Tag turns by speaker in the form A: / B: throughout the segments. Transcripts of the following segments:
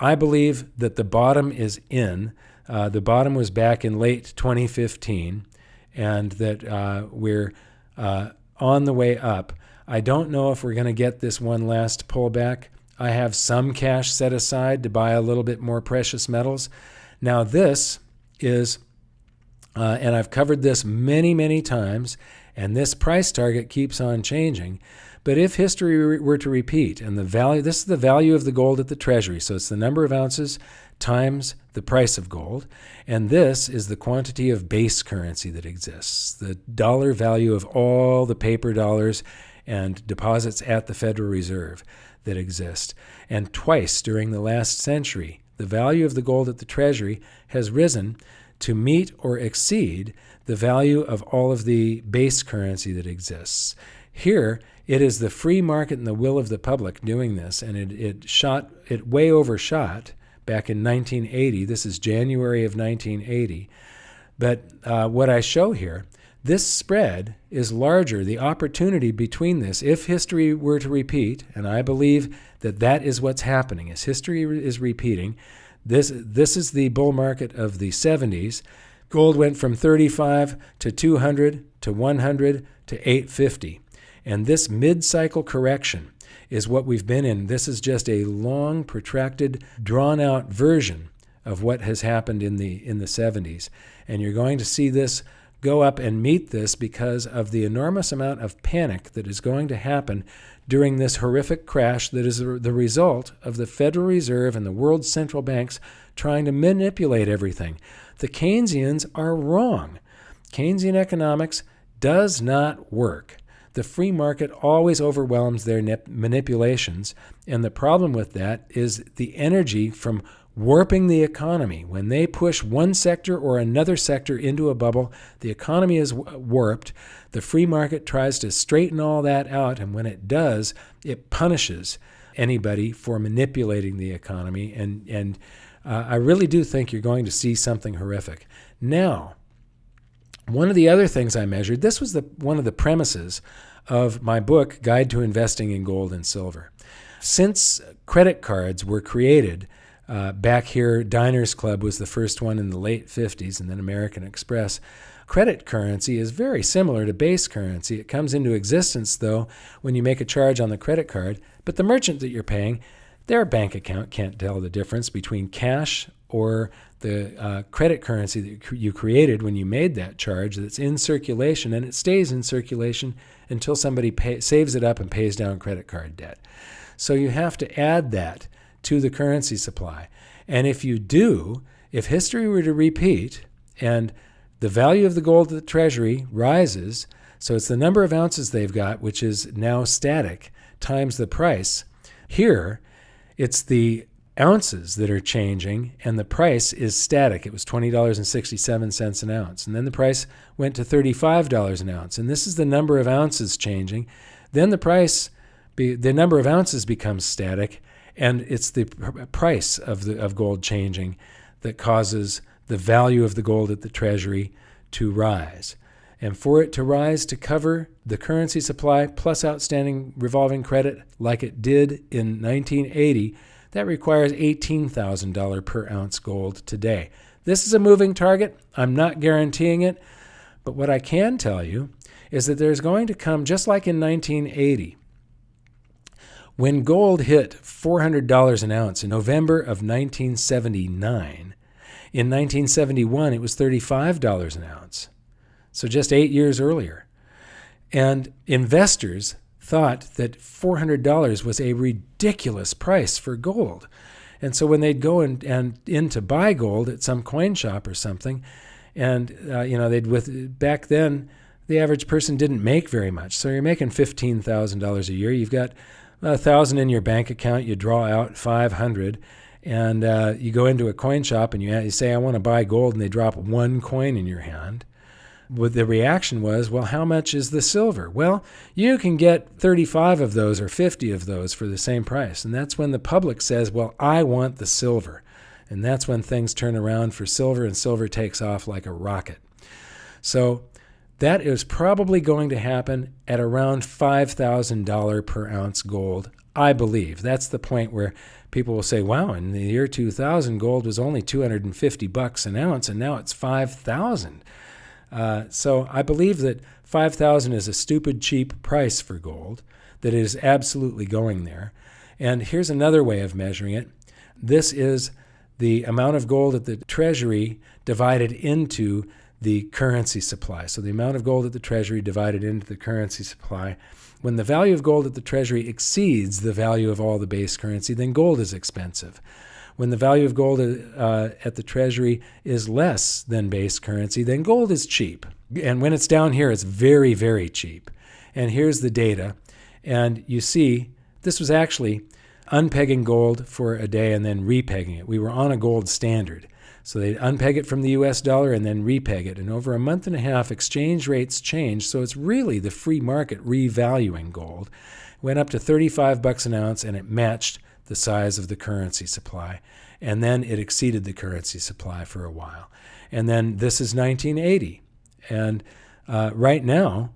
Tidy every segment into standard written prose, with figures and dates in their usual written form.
A: I believe that the bottom is in. The bottom was back in late 2015, and that we're on the way up. I don't know if we're going to get this one last pullback. I have some cash set aside to buy a little bit more precious metals. Now this is, and I've covered this many, many times, and this price target keeps on changing. But if history were to repeat, and the value, this is the value of the gold at the Treasury, so it's the number of ounces times the price of gold, and this is the quantity of base currency that exists, the dollar value of all the paper dollars and deposits at the Federal Reserve that exist. And twice during the last century, the value of the gold at the Treasury has risen to meet or exceed the value of all of the base currency that exists. Here, it is the free market and the will of the public doing this, and it way overshot back in 1980. This is January of 1980. But what I show here, this spread is larger. The opportunity between this, if history were to repeat, and I believe that that is what's happening, as history is repeating, this is the bull market of the 70s. Gold went from 35 to 200 to 100 to 850. And this mid-cycle correction is what we've been in. This is just a long, protracted, drawn-out version of what has happened in the 70s. And you're going to see this go up and meet this because of the enormous amount of panic that is going to happen during this horrific crash that is the result of the Federal Reserve and the world's central banks trying to manipulate everything. The Keynesians are wrong. Keynesian economics does not work. The free market always overwhelms their manipulations, and the problem with that is the energy from warping the economy. When they push one sector or another sector into a bubble, the economy is warped. The free market tries to straighten all that out, and when it does, it punishes anybody for manipulating the economy, and I really do think you're going to see something horrific. Now, one of the other things I measured, this was one of the premises of my book, Guide to Investing in Gold and Silver. Since credit cards were created, back here, Diners Club was the first one in the late 50s, and then American Express. Credit currency is very similar to base currency. It comes into existence, though, when you make a charge on the credit card, but the merchant that you're paying, their bank account can't tell the difference between cash or the credit currency that you created when you made that charge that's in circulation, and it stays in circulation until somebody saves it up and pays down credit card debt. So you have to add that to the currency supply. And if you do, if history were to repeat and the value of the gold at the Treasury rises, so it's the number of ounces they've got, which is now static, times the price. Here, it's the ounces that are changing, and the price is static. It was $20.67 an ounce, and then the price went to $35 an ounce, and this is the number of ounces changing. Then the number of ounces becomes static, and it's the price of gold changing that causes the value of the gold at the Treasury to rise. And for it to rise to cover the currency supply plus outstanding revolving credit like it did in 1980, that requires $18,000 per ounce gold today. This is a moving target. I'm not guaranteeing it. But what I can tell you is that there's going to come, just like in 1980, when gold hit $400 an ounce in November of 1979, in 1971 it was $35 an ounce. So just 8 years earlier. And investors thought that $400 was a ridiculous price for gold. And so when they'd go in to buy gold at some coin shop or something, and back then the average person didn't make very much. So you're making $15,000 a year. You've got $1,000 in your bank account. You draw out $500, and you go into a coin shop and you say, "I want to buy gold," and they drop one coin in your hand. What the reaction was, well, how much is the silver? Well, you can get 35 of those or 50 of those for the same price. And that's when the public says, well, I want the silver. And that's when things turn around for silver, and silver takes off like a rocket. So that is probably going to happen at around $5,000 per ounce gold, I believe. That's the point where people will say, wow, in the year 2000, gold was only $250 an ounce, and now it's $5,000. So I believe that $5,000 is a stupid cheap price for gold, that it is absolutely going there. And here's another way of measuring it. This is the amount of gold at the Treasury divided into the currency supply. So the amount of gold at the Treasury divided into the currency supply. When the value of gold at the Treasury exceeds the value of all the base currency, then gold is expensive. When the value of gold at the Treasury is less than base currency, then gold is cheap. And when it's down here, it's very, very cheap. And here's the data. And you see, this was actually unpegging gold for a day and then repegging it. We were on a gold standard. So they'd unpeg it from the US dollar and then repeg it. And over a month and a half, exchange rates changed. So it's really the free market revaluing gold. Went up to $35 an ounce, and it matched the size of the currency supply. And then it exceeded the currency supply for a while. And then this is 1980. And right now,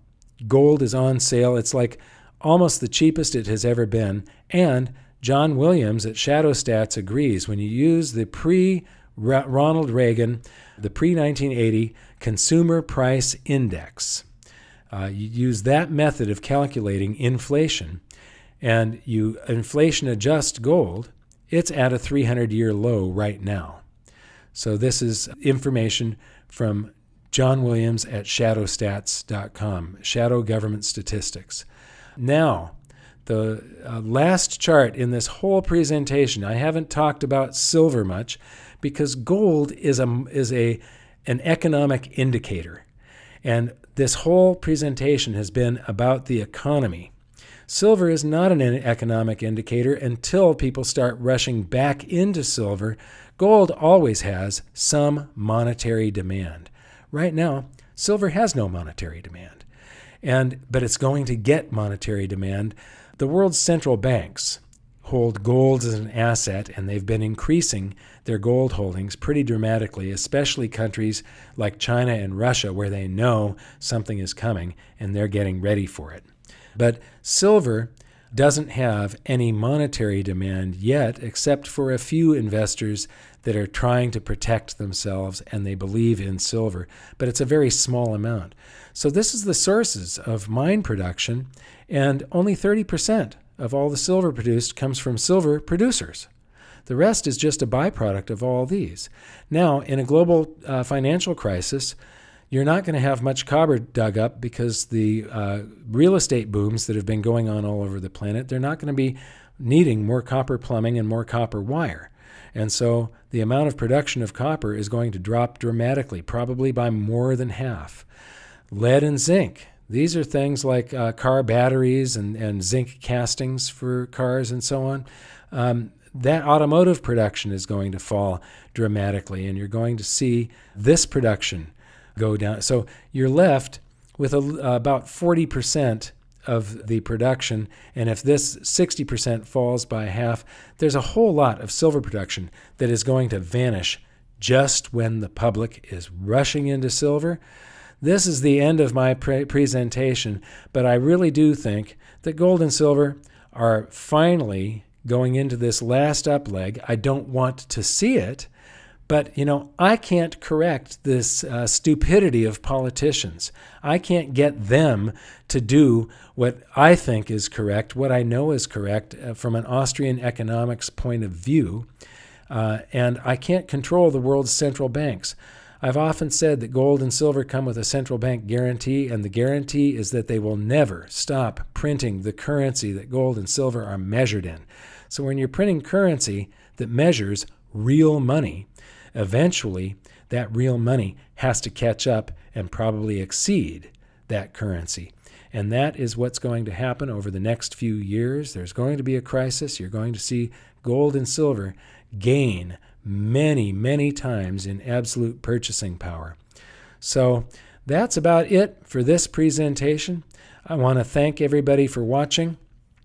A: gold is on sale. It's like almost the cheapest it has ever been. And John Williams at Shadow Stats agrees. When you use the Ronald Reagan, the pre-1980 Consumer Price Index, you use that method of calculating inflation, and you inflation adjust gold, it's at a 300-year low right now. So this is information from John Williams at shadowstats.com, Shadow Government Statistics. Now, the last chart in this whole presentation, I haven't talked about silver much because gold is an economic indicator. And this whole presentation has been about the economy. Silver is not an economic indicator until people start rushing back into silver. Gold always has some monetary demand. Right now, silver has no monetary demand, but it's going to get monetary demand. The world's central banks hold gold as an asset, and they've been increasing their gold holdings pretty dramatically, especially countries like China and Russia, where they know something is coming and they're getting ready for it. But silver doesn't have any monetary demand yet, except for a few investors that are trying to protect themselves and they believe in silver, but it's a very small amount. So this is the sources of mine production, and only 30% of all the silver produced comes from silver producers. The rest is just a byproduct of all these. Now, in a global financial crisis, you're not going to have much copper dug up because the real estate booms that have been going on all over the planet, they're not going to be needing more copper plumbing and more copper wire. And so the amount of production of copper is going to drop dramatically, probably by more than half. Lead and zinc. These are things like car batteries and zinc castings for cars and so on. That automotive production is going to fall dramatically, and you're going to see this production go down. So you're left with about 40% of the production, and if this 60% falls by half, there's a whole lot of silver production that is going to vanish just when the public is rushing into silver. This is the end of my presentation, but I really do think that gold and silver are finally going into this last up leg. I don't want to see it, but, I can't correct this stupidity of politicians. I can't get them to do what I think is correct, what I know is correct from an Austrian economics point of view, and I can't control the world's central banks. I've often said that gold and silver come with a central bank guarantee, and the guarantee is that they will never stop printing the currency that gold and silver are measured in. So when you're printing currency that measures real money, eventually that real money has to catch up and probably exceed that currency. And that is what's going to happen over the next few years. There's going to be a crisis. You're going to see gold and silver gain many, many times in absolute purchasing power. So that's about it for this presentation. I want to thank everybody for watching.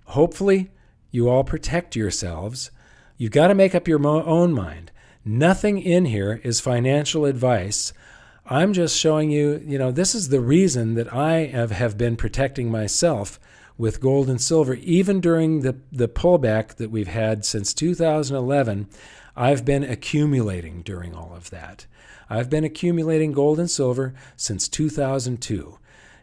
A: Hopefully, you all protect yourselves. You've got to make up your own mind. Nothing in here is financial advice. I'm just showing you, this is the reason that I have been protecting myself with gold and silver. Even during the pullback that we've had since 2011, I've been accumulating during all of that. I've been accumulating gold and silver since 2002.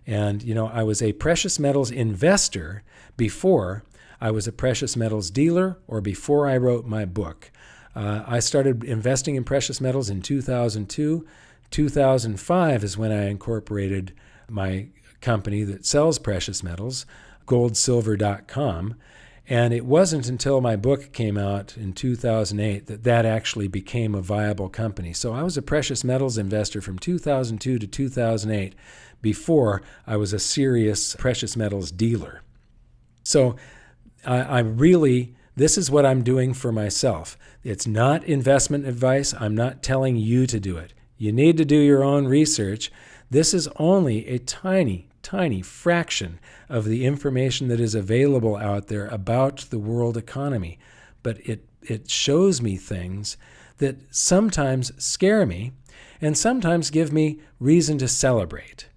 A: And, I was a precious metals investor before I was a precious metals dealer or before I wrote my book. I started investing in precious metals in 2002. 2005 is when I incorporated my company that sells precious metals, goldsilver.com. And it wasn't until my book came out in 2008 that actually became a viable company. So I was a precious metals investor from 2002 to 2008 before I was a serious precious metals dealer. So this is what I'm doing for myself. It's not investment advice. I'm not telling you to do it. You need to do your own research. This is only a tiny, tiny fraction of the information that is available out there about the world economy. But it shows me things that sometimes scare me and sometimes give me reason to celebrate.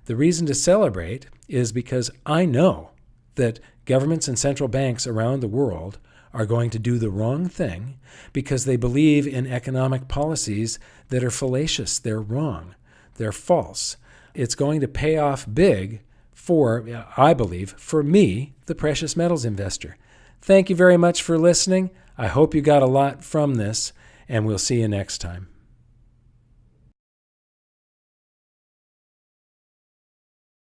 A: The reason to celebrate is because I know that governments and central banks around the world are going to do the wrong thing because they believe in economic policies that are fallacious. They're wrong. They're false. It's going to pay off big I believe, for me, the precious metals investor. Thank you very much for listening. I hope you got a lot from this, and we'll see you next time.